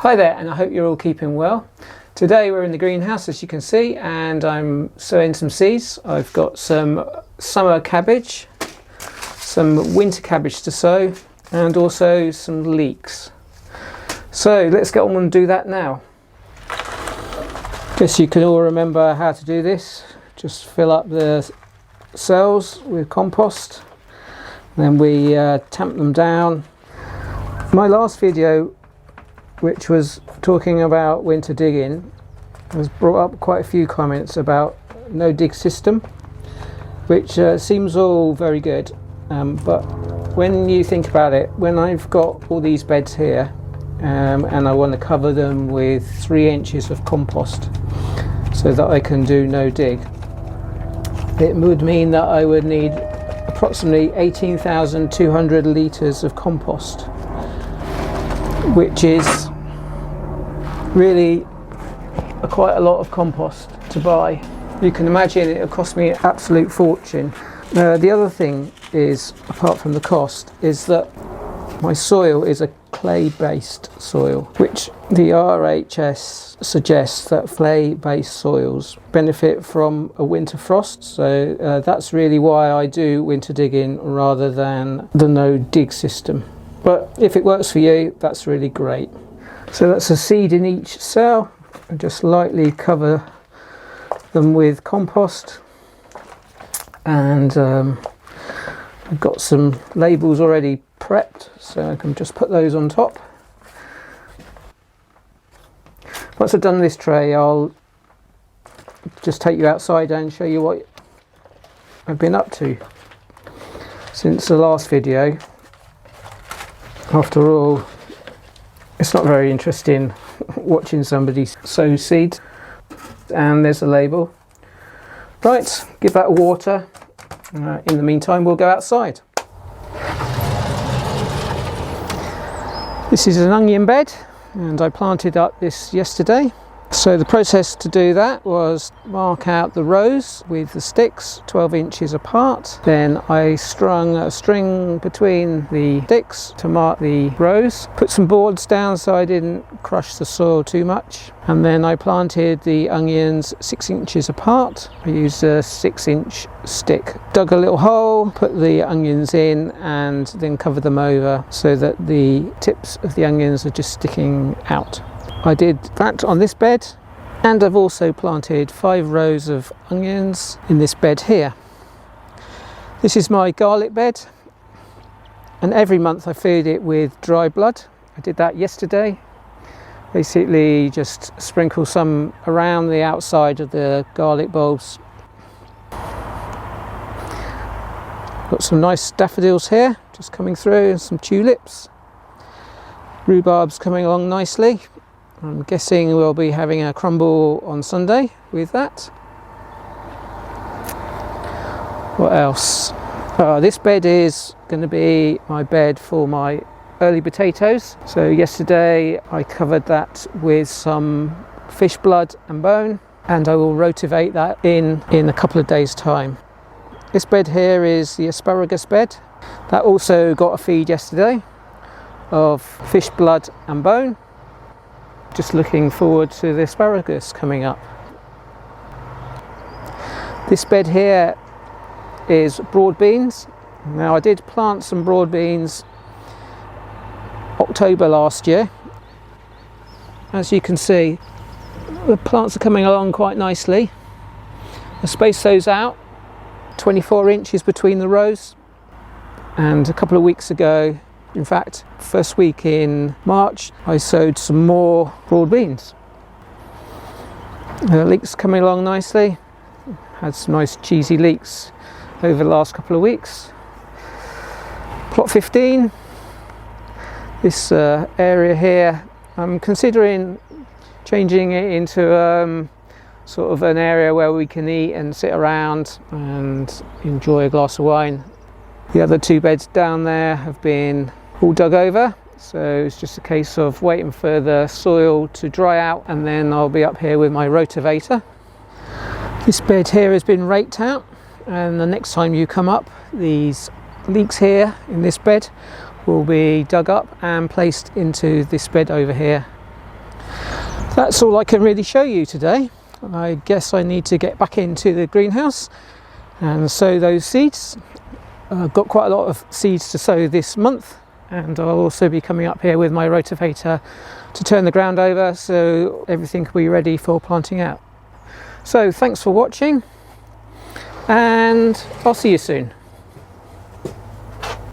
Hi there, and I hope you're all keeping well. Today we're in the greenhouse, as you can see, and I'm sowing some seeds. I've got some summer cabbage, some winter cabbage to sow, and also some leeks. So let's get on and do that now. Guess you can all remember how to do this. Just fill up the cells with compost, then we tamp them down. My last video, which was talking about winter digging, has brought up quite a few comments about no dig system, which seems all very good, but when you think about it, when I've got all these beds here and I want to cover them with 3 inches of compost so that I can do no dig, it would mean that I would need approximately 18,200 litres of compost, which is really quite a lot of compost to buy. You can imagine it'll cost me an absolute fortune. The other thing is, apart from the cost, is that my soil is a clay-based soil, which the RHS suggests that clay-based soils benefit from a winter frost, so that's really why I do winter digging rather than the no dig system. But if it works for you, that's really great. So that's a seed in each cell, and just lightly cover them with compost. And I've got some labels already prepped, so I can just put those on top. Once I've done this tray, I'll just take you outside and show you what I've been up to since the last video. After all, it's not very interesting watching somebody sow seeds. And there's a label. Right, give that a water. In the meantime, we'll go outside. This is an onion bed, and I planted up this yesterday. So the process to do that was mark out the rows with the sticks 12 inches apart. Then I strung a string between the sticks to mark the rows. Put some boards down so I didn't crush the soil too much. And then I planted the onions 6 inches apart. I used a 6-inch stick. Dug a little hole, put the onions in, and then covered them over so that the tips of the onions are just sticking out. I did that on this bed, and I've also planted 5 rows of onions in this bed here. This is my garlic bed, and every month I feed it with dry blood. I did that yesterday. Basically just sprinkle some around the outside of the garlic bulbs. Got some nice daffodils here just coming through, and some tulips. Rhubarb's coming along nicely. I'm guessing we'll be having a crumble on Sunday with that. What else? This bed is going to be my bed for my early potatoes. So yesterday I covered that with some fish blood and bone, and I will rotivate that in a couple of days' time. This bed here is the asparagus bed. That also got a feed yesterday of fish blood and bone. Just looking forward to the asparagus coming up. This bed here is broad beans. Now I did plant some broad beans October last year. As you can see, the plants are coming along quite nicely. I spaced those out 24 inches between the rows, and a couple of weeks ago, in fact, first week in March, I sowed some more broad beans. The leeks coming along nicely. Had some nice cheesy leeks over the last couple of weeks. Plot 15. This area here, I'm considering changing it into sort of an area where we can eat and sit around and enjoy a glass of wine. The other 2 beds down there have been all dug over, so it's just a case of waiting for the soil to dry out, and then I'll be up here with my rotavator. This bed here has been raked out, and the next time you come up, these leeks here in this bed will be dug up and placed into this bed over here. That's all I can really show you today. I guess I need to get back into the greenhouse and sow those seeds. I've got quite a lot of seeds to sow this month, and I'll also be coming up here with my rotavator to turn the ground over so everything will be ready for planting out. So thanks for watching, and I'll see you soon.